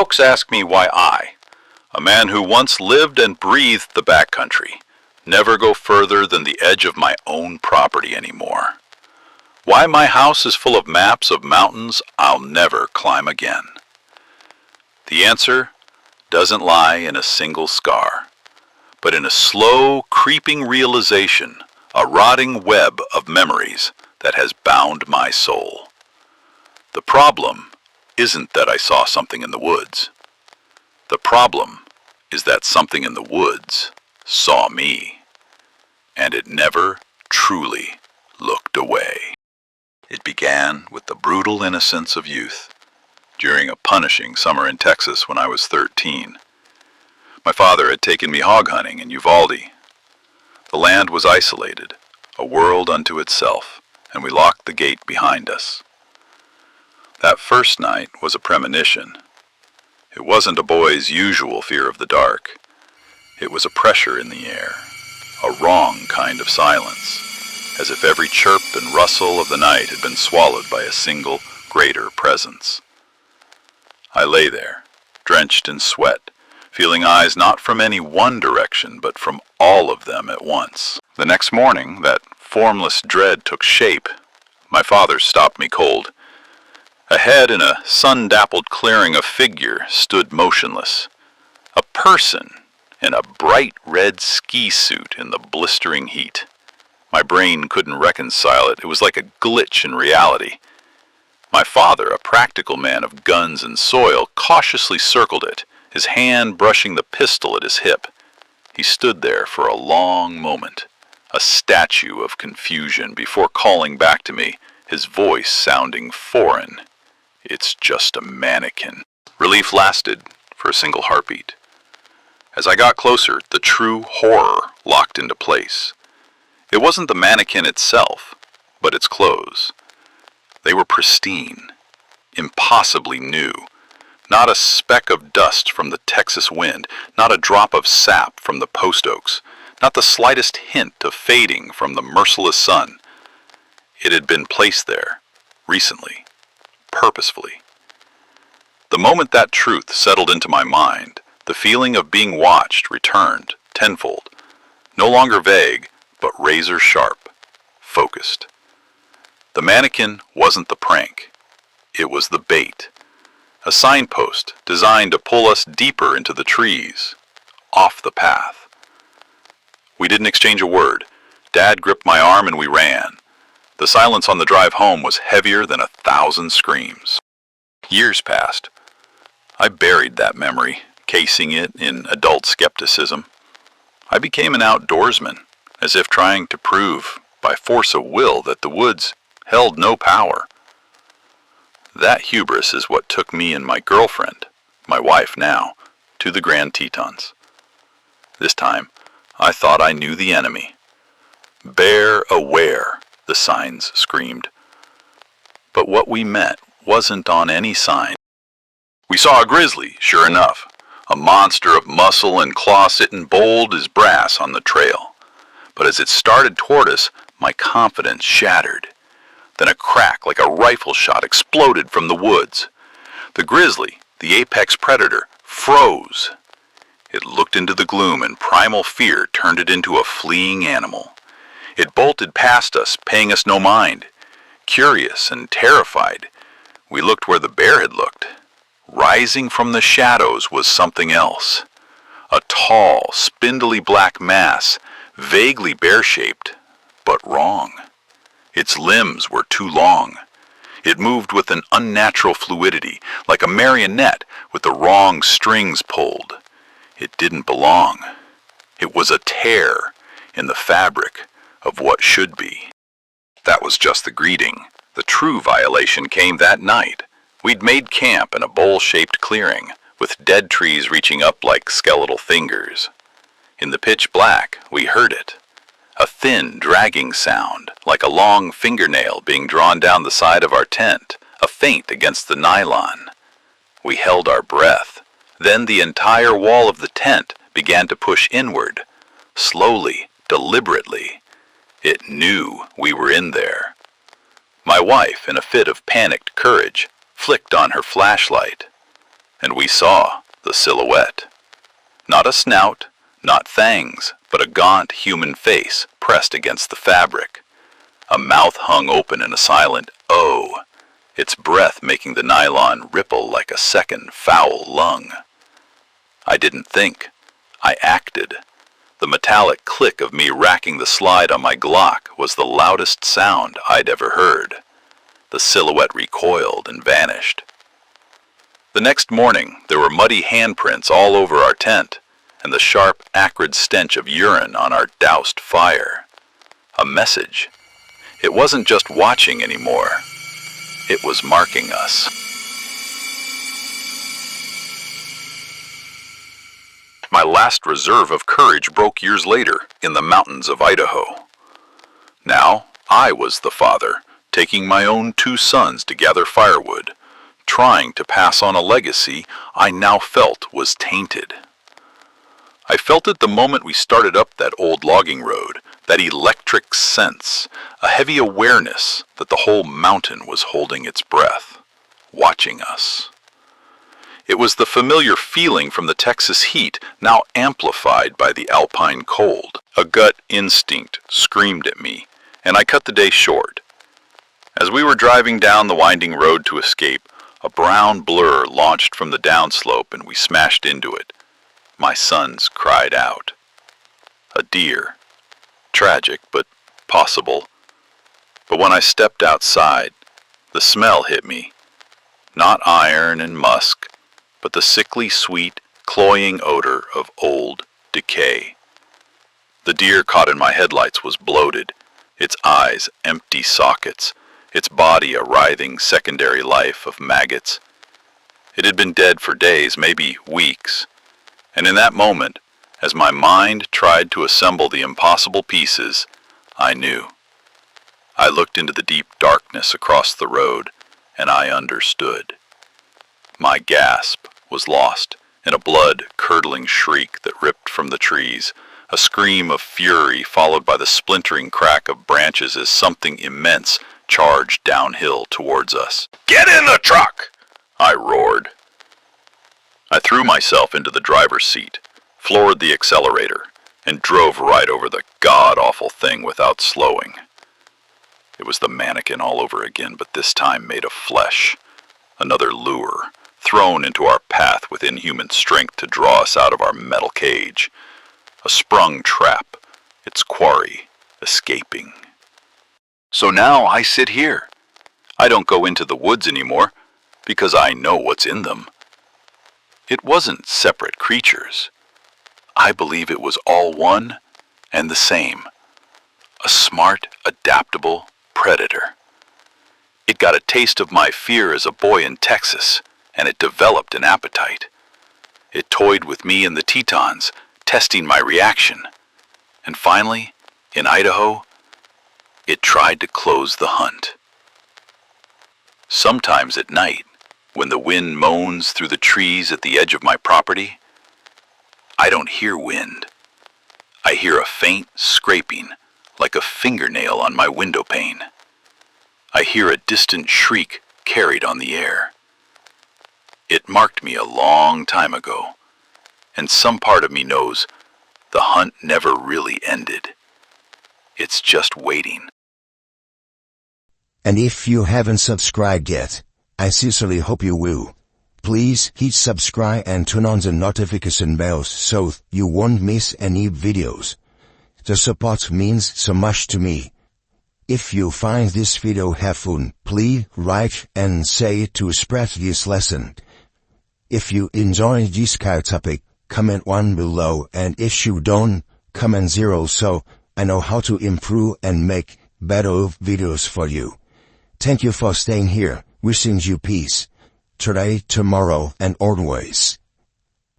Folks ask me why I, a man who once lived and breathed the backcountry, never go further than the edge of my own property anymore. Why my house is full of maps of mountains I'll never climb again. The answer doesn't lie in a single scar, but in a slow, creeping realization, a rotting web of memories that has bound my soul. The problem isn't that I saw something in the woods. The problem is that something in the woods saw me, and it never truly looked away. It began with the brutal innocence of youth, during a punishing summer in Texas when I was 13. My father had taken me hog hunting in Uvalde. The land was isolated, a world unto itself, and we locked the gate behind us. That first night was a premonition. It wasn't a boy's usual fear of the dark. It was a pressure in the air, a wrong kind of silence, as if every chirp and rustle of the night had been swallowed by a single, greater presence. I lay there, drenched in sweat, feeling eyes not from any one direction, but from all of them at once. The next morning, that formless dread took shape. My father stopped me cold. Ahead, in a sun-dappled clearing, a figure stood motionless. A person in a bright red ski suit in the blistering heat. My brain couldn't reconcile it. It was like a glitch in reality. My father, a practical man of guns and soil, cautiously circled it, his hand brushing the pistol at his hip. He stood there for a long moment, a statue of confusion, before calling back to me, his voice sounding foreign. "It's just a mannequin." Relief lasted for a single heartbeat. As I got closer, the true horror locked into place. It wasn't the mannequin itself, but its clothes. They were pristine, impossibly new. Not a speck of dust from the Texas wind, not a drop of sap from the post oaks, not the slightest hint of fading from the merciless sun. It had been placed there, recently, purposefully. The moment that truth settled into my mind, the feeling of being watched returned tenfold, no longer vague, but razor sharp, focused. The mannequin wasn't the prank. It was the bait. A signpost designed to pull us deeper into the trees, off the path. We didn't exchange a word. Dad gripped my arm and we ran. The silence on the drive home was heavier than 1,000 screams. Years passed. I buried that memory, casing it in adult skepticism. I became an outdoorsman, as if trying to prove, by force of will, that the woods held no power. That hubris is what took me and my girlfriend, my wife now, to the Grand Tetons. This time, I thought I knew the enemy. "Bear aware," the signs screamed. But what we met wasn't on any sign. We saw a grizzly, sure enough, a monster of muscle and claw sitting bold as brass on the trail. But as it started toward us, my confidence shattered. Then a crack like a rifle shot exploded from the woods. The grizzly, the apex predator, froze. It looked into the gloom, and primal fear turned it into a fleeing animal. It bolted past us, paying us no mind. Curious and terrified, we looked where the bear had looked. Rising from the shadows was something else. A tall, spindly black mass, vaguely bear-shaped, but wrong. Its limbs were too long. It moved with an unnatural fluidity, like a marionette with the wrong strings pulled. It didn't belong. It was a tear in the fabric of what should be. That was just the greeting. The true violation came that night. We'd made camp in a bowl-shaped clearing, with dead trees reaching up like skeletal fingers. In the pitch black, we heard it. A thin, dragging sound, like a long fingernail being drawn down the side of our tent, a feint against the nylon. We held our breath. Then the entire wall of the tent began to push inward, slowly, deliberately. It knew we were in there. My wife, in a fit of panicked courage, flicked on her flashlight. and we saw the silhouette. Not a snout, not fangs, but a gaunt human face pressed against the fabric. A mouth hung open in a silent "oh," its breath making the nylon ripple like a second foul lung. I didn't think. I acted. The metallic click of me racking the slide on my Glock was the loudest sound I'd ever heard. The silhouette recoiled and vanished. The next morning, there were muddy handprints all over our tent, and the sharp, acrid stench of urine on our doused fire. A message. It wasn't just watching anymore. It was marking us. My last reserve of courage broke years later in the mountains of Idaho. Now, I was the father, taking my own 2 sons to gather firewood, trying to pass on a legacy I now felt was tainted. I felt it the moment we started up that old logging road, that electric sense, a heavy awareness that the whole mountain was holding its breath, watching us. It was the familiar feeling from the Texas heat, now amplified by the alpine cold. A gut instinct screamed at me, and I cut the day short. As we were driving down the winding road to escape, a brown blur launched from the downslope and we smashed into it. My sons cried out. A deer. Tragic, but possible. But when I stepped outside, the smell hit me. Not iron and musk, but the sickly sweet, cloying odor of old decay. The deer caught in my headlights was bloated, its eyes empty sockets, its body a writhing secondary life of maggots. It had been dead for days, maybe weeks, and in that moment, as my mind tried to assemble the impossible pieces, I knew. I looked into the deep darkness across the road, and I understood. My gasp was lost in a blood-curdling shriek that ripped from the trees, a scream of fury followed by the splintering crack of branches as something immense charged downhill towards us. "Get in the truck!" I roared. I threw myself into the driver's seat, floored the accelerator, and drove right over the god-awful thing without slowing. It was the mannequin all over again, but this time made of flesh. Another lure, thrown into our path with inhuman strength to draw us out of our metal cage. A sprung trap, its quarry escaping. So now I sit here. I don't go into the woods anymore, because I know what's in them. It wasn't separate creatures. I believe it was all one and the same. A smart, adaptable predator. It got a taste of my fear as a boy in Texas, and it developed an appetite. It toyed with me in the Tetons, testing my reaction. And finally, in Idaho, it tried to close the hunt. Sometimes at night, when the wind moans through the trees at the edge of my property, I don't hear wind. I hear a faint scraping, like a fingernail on my window pane. I hear a distant shriek carried on the air. It marked me a long time ago, and some part of me knows the hunt never really ended. It's just waiting. And if you haven't subscribed yet, I sincerely hope you will. Please hit subscribe and turn on the notification bells so you won't miss any videos. The support means so much to me. If you find this video helpful, please like and say to spread this lesson. If you enjoy this kind of topic, comment 1 below, and if you don't, comment 0 so I know how to improve and make better videos for you. Thank you for staying here, wishing you peace, today, tomorrow, and always.